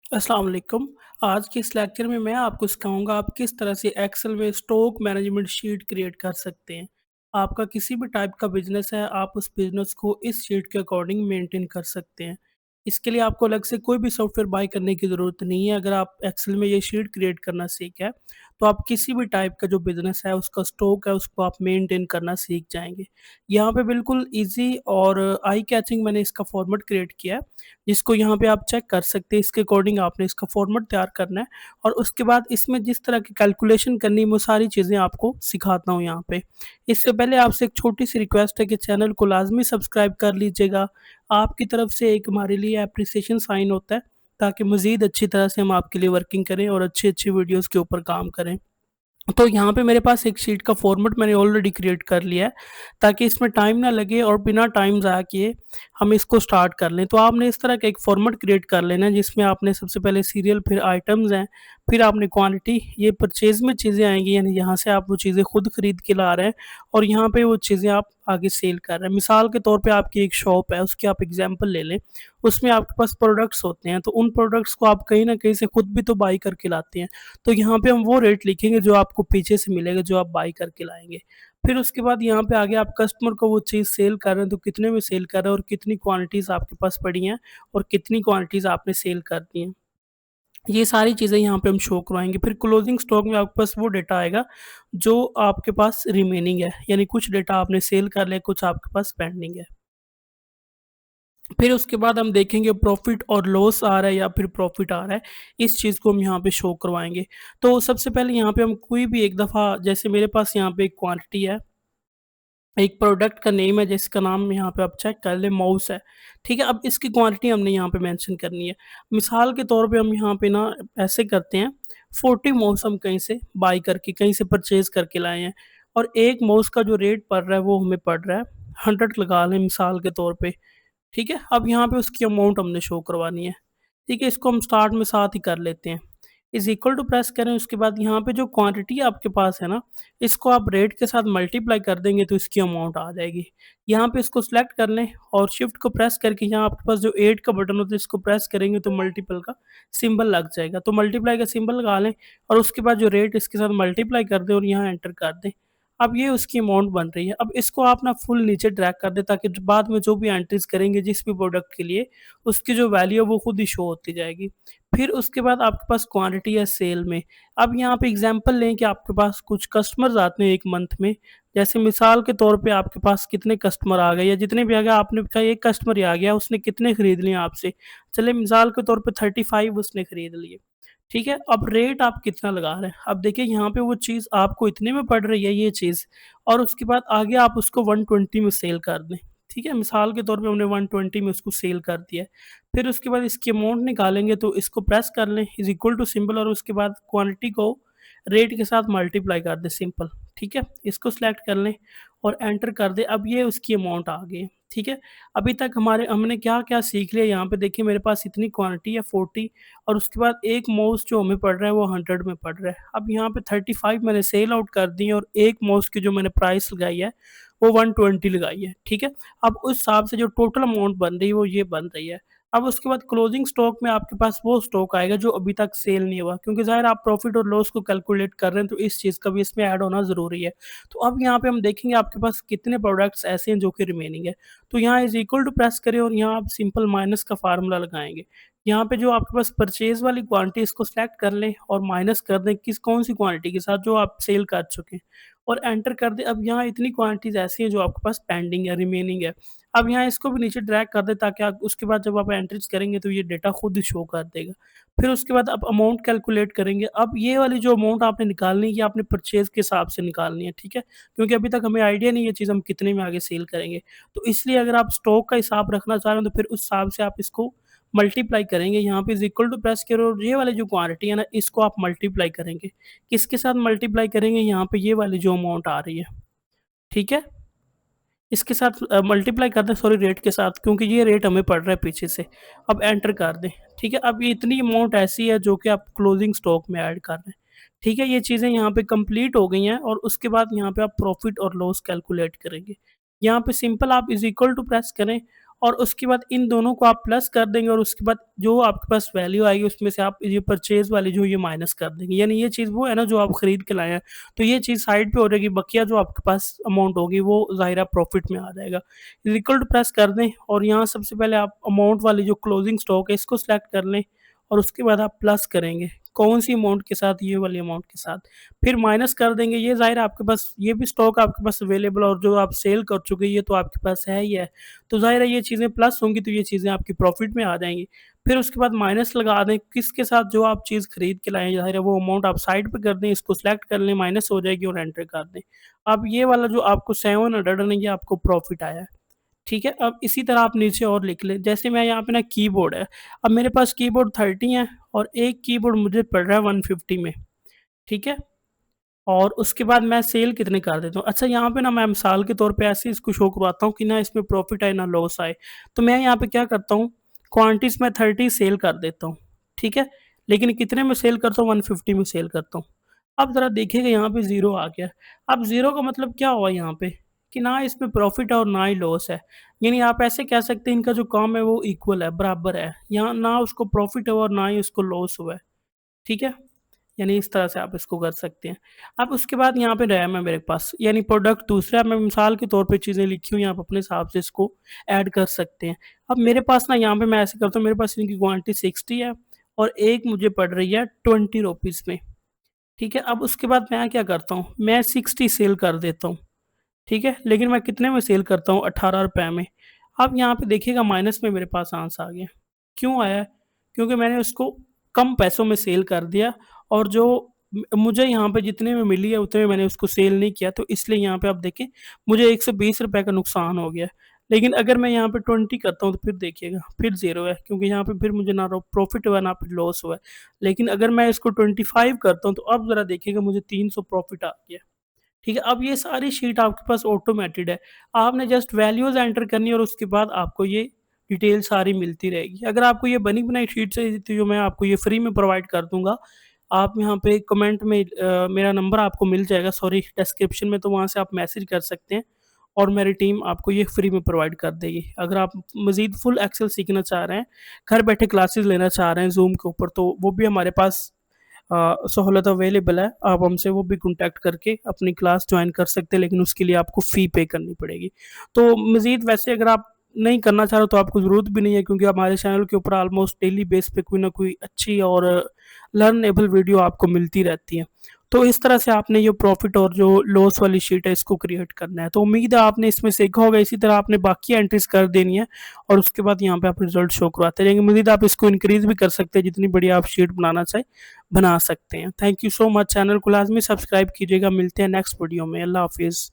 अस्सलाम वालेकुम। आज के इस लेक्चर में मैं आपको सिखाऊँगा आप किस तरह से एक्सेल में स्टॉक मैनेजमेंट शीट क्रिएट कर सकते हैं। आपका किसी भी टाइप का बिज़नेस है, आप उस बिज़नेस को इस शीट के अकॉर्डिंग मेंटेन कर सकते हैं। इसके लिए आपको अलग से कोई भी सॉफ्टवेयर बाय करने की ज़रूरत नहीं है। अगर आप एक्सेल में ये शीट क्रिएट करना सीख गए, तो आप किसी भी टाइप का जो बिज़नेस है, उसका स्टॉक है, उसको आप मेंटेन करना सीख जाएँगे। यहाँ पे बिल्कुल ईज़ी और आई कैचिंग मैंने इसका फॉर्मेट क्रिएट किया है। इसको यहाँ पे आप चेक कर सकते हैं, इसके अकॉर्डिंग आपने इसका फॉर्मेट तैयार करना है और उसके बाद इसमें जिस तरह की कैलकुलेशन करनी है, वो सारी चीज़ें आपको सिखाता हूँ यहाँ पे। इससे पहले आपसे एक छोटी-सी रिक्वेस्ट है कि चैनल को लाज़मी सब्सक्राइब कर लीजिएगा। आपकी तरफ से एक हमारे लिए एप्रिसिएशन साइन होता है, ताकि मज़ीद अच्छी तरह से हम आपके लिए वर्किंग करें और अच्छी-अच्छी वीडियोज़ के ऊपर काम करें। तो यहाँ पे मेरे पास एक शीट का फॉर्मेट मैंने ऑलरेडी क्रिएट कर लिया है, ताकि इसमें टाइम ना लगे और बिना टाइम ज़ाया किए हम इसको स्टार्ट कर लें। तो आपने इस तरह का एक फॉर्मेट क्रिएट कर लेना है, जिसमें आपने सबसे पहले सीरियल, फिर आइटम्स हैं, फिर आपने क्वांटिटी, ये परचेज़ में चीज़ें आएँगी, यानी यहाँ से आप वो चीज़ें खुद खरीद के ला रहे हैं और यहाँ पे वो चीज़ें आप आगे सेल कर रहे हैं। मिसाल के तौर पे आपकी एक शॉप है, उसकी आप एग्ज़ाम्पल ले लें, उसमें आपके पास प्रोडक्ट्स होते हैं, तो उन प्रोडक्ट्स को आप कहीं न कहीं से खुद भी तो बाय करके लाते हैं। तो यहाँ पे हम वो रेट लिखेंगे जो आपको पीछे से मिलेगा, जो आप बाय करके लाएँगे। फिर उसके बाद यहाँ पे आगे आप कस्टमर को वो चीज़ सेल कर रहे हैं, तो कितने में सेल कर रहे हैं और कितनी क्वांटिटीज़ आपके पास पड़ी हैं और कितनी क्वांटिटीज़ आपने सेल कर दी हैं। ये सारी चीज़ें यहाँ पे हम शो करवाएँगे। फिर क्लोजिंग स्टॉक में आपके पास वो डेटा आएगा, जो आपके पास रिमेनिंग है, यानी कुछ डेटा आपने सेल कर लिया, कुछ आपके पास पेंडिंग है। फिर उसके बाद हम देखेंगे प्रॉफ़िट और लॉस आ रहा है या फिर प्रॉफ़िट आ रहा है, इस चीज़ को हम यहाँ पे शो करवाएँगे। तो सबसे पहले यहाँ पे हम कोई भी एक दफ़ा, जैसे मेरे पास यहाँ पे एक क्वांटिटी है, एक प्रोडक्ट का नेम है जिसका नाम यहाँ पे आप चेक कर लें, माउस है, ठीक है? अब इसकी क्वांटिटी हमने यहाँ पे मेंशन करनी है। मिसाल के तौर पे हम यहाँ पे ना ऐसे करते हैं, 40 माउस हम कहीं से बाय करके, कहीं से परचेज़ करके लाए हैं और एक माउस का जो रेट पड़ रहा है वो हमें पड़ रहा है 100 लगा लें मिसाल के तौर पे। ठीक है? अब यहाँ पे उसकी अमाउंट हमने शो करवानी है। ठीक है? इसको हम स्टार्ट में साथ ही कर लेते हैं। इज़ इक्वल टू प्रेस करें, उसके बाद यहाँ पे जो क्वांटिटी आपके पास है ना, इसको आप रेट के साथ मल्टीप्लाई कर देंगे तो इसकी अमाउंट आ जाएगी। यहाँ पे इसको सिलेक्ट कर लें और शिफ्ट को प्रेस करके यहाँ आपके पास जो 8 का बटन होता है, इसको प्रेस करेंगे तो मल्टीपल का सिंबल लग जाएगा। तो मल्टीप्लाई का सिंबल लगा लें और उसके बाद जो रेट इसके साथ मल्टीप्लाई कर दें और यहाँ एंटर कर दें। अब ये उसकी अमाउंट बन रही है। अब इसको आप ना फुल नीचे ड्रैग कर दें, ताकि ज बाद में जो भी एंट्रीज़ करेंगे जिस भी प्रोडक्ट के लिए, उसकी जो वैल्यू है वो खुद ही शो होती जाएगी। फिर उसके बाद आपके पास क्वांटिटी है सेल में। अब यहाँ पे एग्ज़ाम्पल लें कि आपके पास कुछ कस्टमर्स आते हैं 1 मंथ में। जैसे मिसाल के तौर पे आपके पास कितने कस्टमर आ गए या जितने भी आ गए, आपने कहा 1 कस्टमर ही आ गया, उसने कितने खरीद लिए आपसे? चलिए मिसाल के तौर पे 35 उसने खरीद लिए। ठीक है? अब रेट आप कितना लगा रहे हैं? अब देखिए यहाँ पे वो चीज़ आपको इतने में पड़ रही है ये चीज़, और उसके बाद आगे आप उसको 120 में सेल कर दें। ठीक है? मिसाल के तौर पे हमने 120 में उसको सेल कर दिया है। फिर उसके बाद इसकी अमाउंट निकालेंगे, तो इसको प्रेस कर लें, इज़ इक्वल टू सिंबल, और उसके बाद क्वांटिटी को रेट के साथ मल्टीप्लाई कर दें, सिंपल। ठीक है? इसको सिलेक्ट कर लें और एंटर कर दें। अब ये उसकी अमाउंट आ गई है। ठीक है? अभी तक हमने क्या-क्या सीख लिया, यहाँ पे देखिए मेरे पास इतनी क्वांटिटी है 40, और उसके बाद एक माउस जो हमें पड़ रहा है वो 100 में पड़ रहा है। अब यहाँ पे 35 मैंने सेल आउट कर दी है और एक माउस की जो मैंने प्राइस लगाई है वो 120 लगाई है। ठीक है? अब उस हिसाब से जो टोटल अमाउंट बन रही है वो ये बन रही है। अब उसके बाद क्लोजिंग स्टॉक में आपके पास वो स्टॉक आएगा जो अभी तक सेल नहीं हुआ, क्योंकि ज़ाहिर आप प्रॉफिट और लॉस को कैलकुलेट कर रहे हैं, तो इस चीज़ का भी इसमें ऐड होना ज़रूरी है। तो अब यहाँ पे हम देखेंगे आपके पास कितने प्रोडक्ट्स ऐसे हैं जो कि रिमेनिंग है। तो यहाँ इज़ इक्वल टू प्रेस करें और यहाँ आप सिंपल माइनस का फ़ॉर्मूला लगाएँगे। यहाँ पे जो आपके पास परचेज़ वाली क्वांटिटी, इसको सेलेक्ट कर लें और माइनस कर दें कौन-सी क्वांटिटी के साथ, जो आप सेल कर चुके हैं, और एंटर कर दें। अब यहाँ इतनी क्वांटिटीज़ ऐसी हैं जो आपके पास पेंडिंग है, रिमेनिंग है। अब यहाँ इसको भी नीचे ड्रैग कर दें, ताकि आप उसके बाद जब आप एंट्रीज़ करेंगे तो ये डेटा खुद ही शो कर देगा। फिर उसके बाद आप अमाउंट कैलकुलेट करेंगे। अब ये वाली जो अमाउंट आपने निकालनी है, ये आपने परचेज़ के हिसाब से निकालनी है, ठीक है? क्योंकि अभी तक हमें आइडिया नहीं है ये चीज़ हम कितने में आगे सेल करेंगे। तो इसलिए अगर आप स्टॉक का हिसाब रखना चाह रहे हैं, तो फिर उस हिसाब से आप इसको मल्टीप्लाई करेंगे। यहाँ पे इज़ इक्वल टू प्रेस करो और ये वाली जो क्वांटिटी है ना, इसको आप मल्टीप्लाई करेंगे। किसके साथ मल्टीप्लाई करेंगे? यहाँ पे ये वाली जो अमाउंट आ रही है, ठीक है? इसके साथ मल्टीप्लाई कर दें, सॉरी, रेट के साथ, क्योंकि ये रेट हमें पड़ रहा है पीछे से। अब एंटर कर दें, ठीक है? अब ये इतनी अमाउंट ऐसी है जो कि आप क्लोजिंग स्टॉक में ऐड कर रहे हैं, ठीक है? ये चीज़ें यहाँ पे कंप्लीट हो गई हैं और उसके बाद यहाँ पे आप प्रॉफिट और लॉस कैलकुलेट करेंगे। यहाँ पे सिंपल आप इज़ इक्वल टू प्रेस करें और उसके बाद इन दोनों को आप प्लस कर देंगे और उसके बाद जो आपके पास वैल्यू आएगी उसमें से आप ये परचेज़ वाली जो ये माइनस कर देंगे। यानी ये चीज़ वो है ना जो आप खरीद के लाए हैं, तो ये चीज़ साइड पे हो जाएगी, बकिया जो आपके पास अमाउंट होगी वो ज़ाहिर है प्रॉफ़िट में आ जाएगा। इक्वल टू प्रेस कर दें और यहाँ सबसे पहले आप अमाउंट वाली जो क्लोजिंग स्टॉक है इसको सिलेक्ट कर लें और उसके बाद आप प्लस करेंगे। कौन-सी अमाउंट के साथ? ये वाली अमाउंट के साथ। फिर माइनस कर देंगे, ये ज़ाहिर है आपके पास ये भी स्टॉक आपके पास अवेलेबल और जो आप सेल कर चुके हैं ये तो आपके पास है ही है। तो ज़ाहिर है ये चीज़ें प्लस होंगी तो ये चीज़ें आपकी प्रॉफ़िट में आ जाएँगी। फिर उसके बाद माइनस लगा दें, किसके साथ? जो आप चीज़ खरीद के लाए हैं, ज़ाहिर है वो अमाउंट आप साइड पे कर दें, इसको सिलेक्ट कर लें, माइनस हो जाएगी और एंटर कर दें। अब ये वाला जो आपको 700 है ये आपको प्रॉफ़िट आया है। ठीक है? अब इसी तरह आप नीचे और लिख लें, जैसे मैं यहाँ पे ना कीबोर्ड है, अब मेरे पास कीबोर्ड 30 है और एक कीबोर्ड मुझे पड़ रहा है 150 में, ठीक है? और उसके बाद मैं सेल कितने कर देता हूँ। अच्छा यहाँ पे ना मैं मिसाल के तौर पे ऐसे इसको शो करवाता हूँ कि ना इसमें प्रॉफ़िट आए ना लॉस आए। तो मैं यहाँ पे क्या करता हूँ, क्वांटिटीज़ में 30 सेल कर देता हूँ, ठीक है? लेकिन कितने में सेल करता हूँ, 150 में सेल करता हूँ। अब ज़रा देखिएगा यहाँ पे 0 आ गया। अब 0 का मतलब क्या हुआ यहाँ पे कि ना इसमें प्रॉफ़िट है और ना ही लॉस है। यानी आप ऐसे कह सकते हैं इनका जो काम है वो इक्वल है, बराबर है। यहाँ ना उसको प्रॉफ़िट हुआ और ना ही उसको लॉस हुआ है, ठीक है? यानी इस तरह से आप इसको कर सकते हैं। अब उसके बाद यहाँ पे रैम है मेरे पास, यानी प्रोडक्ट दूसरा मैं मिसाल के तौर पे चीज़ें लिखी हुई हैं, आप अपने हिसाब से इसको ऐड कर सकते हैं। अब मेरे पास ना यहाँ पे मैं ऐसे करता हूँ, मेरे पास इनकी क्वांटिटी 60 है और एक मुझे पड़ रही है 20 रुपीज़ में, ठीक है? अब उसके बाद मैं क्या करता हूँ, मैं 60 सेल कर देता हूँ। ठीक है? लेकिन मैं कितने में सेल करता हूँ, ₹18 में। अब यहाँ पे देखिएगा माइनस में मेरे पास आंसर आ गया। क्यों आया है? क्योंकि मैंने उसको कम पैसों में सेल कर दिया और जो मुझे यहाँ पे जितने में मिली है उतने में मैंने उसको सेल नहीं किया, तो इसलिए यहाँ पे आप देखें मुझे ₹120 का नुकसान हो गया। लेकिन अगर मैं यहाँ पे 20 करता हूँ तो फिर देखिएगा, फिर 0 है क्योंकि यहाँ पे फिर मुझे ना प्रॉफ़िट हुआ ना फिर लॉस हुआ है। लेकिन अगर मैं इसको 25 करता हूँ तो अब ज़रा देखिएगा मुझे 300 प्रॉफ़िट आ गया। ठीक है, अब ये सारी शीट आपके पास ऑटोमेटेड है। आपने जस्ट वैल्यूज़ एंटर करनी है और उसके बाद आपको ये डिटेल सारी मिलती रहेगी। अगर आपको ये बनी बनाई शीट चाहिए थी जो मैं आपको ये फ्री में प्रोवाइड कर दूँगा, आप यहाँ पे कमेंट में मेरा नंबर आपको मिल जाएगा सॉरी डिस्क्रिप्शन में, तो वहाँ से आप मैसेज कर सकते हैं और मेरी टीम आपको ये फ्री में प्रोवाइड कर देगी। अगर आप मज़ीद फुल एक्सेल सीखना चाह रहे हैं, घर बैठे क्लासेस लेना चाह रहे हैं ज़ूम के ऊपर, तो वो भी हमारे पास सहूलत अवेलेबल है। आप हमसे वो भी कॉन्टैक्ट करके अपनी क्लास जॉइन कर सकते हैं, लेकिन उसके लिए आपको फ़ी पे करनी पड़ेगी। तो मज़ीद वैसे अगर आप नहीं करना चाह रहे तो आपको ज़रूरत भी नहीं है क्योंकि हमारे चैनल के ऊपर ऑलमोस्ट डेली बेस पे कोई ना कोई अच्छी और लर्नेबल वीडियो आपको मिलती रहती है। तो इस तरह से आपने ये प्रॉफ़िट और जो लॉस वाली शीट है इसको क्रिएट करना है। तो उम्मीद है आपने इसमें सीखा होगा, इसी तरह आपने बाकी एंट्रीज़ कर देनी है और उसके बाद यहाँ पे आप रिज़ल्ट शो करवाते रहेंगे। मज़ीद आप इसको इंक्रीज़ भी कर सकते हैं, जितनी बड़ी आप शीट बनाना चाहें, बना सकते हैं। Thank you so much, channel को लाज़मी सब्सक्राइब कीजिएगा। मिलते हैं नेक्स्ट वीडियो में। अल्लाह हाफ़िज़।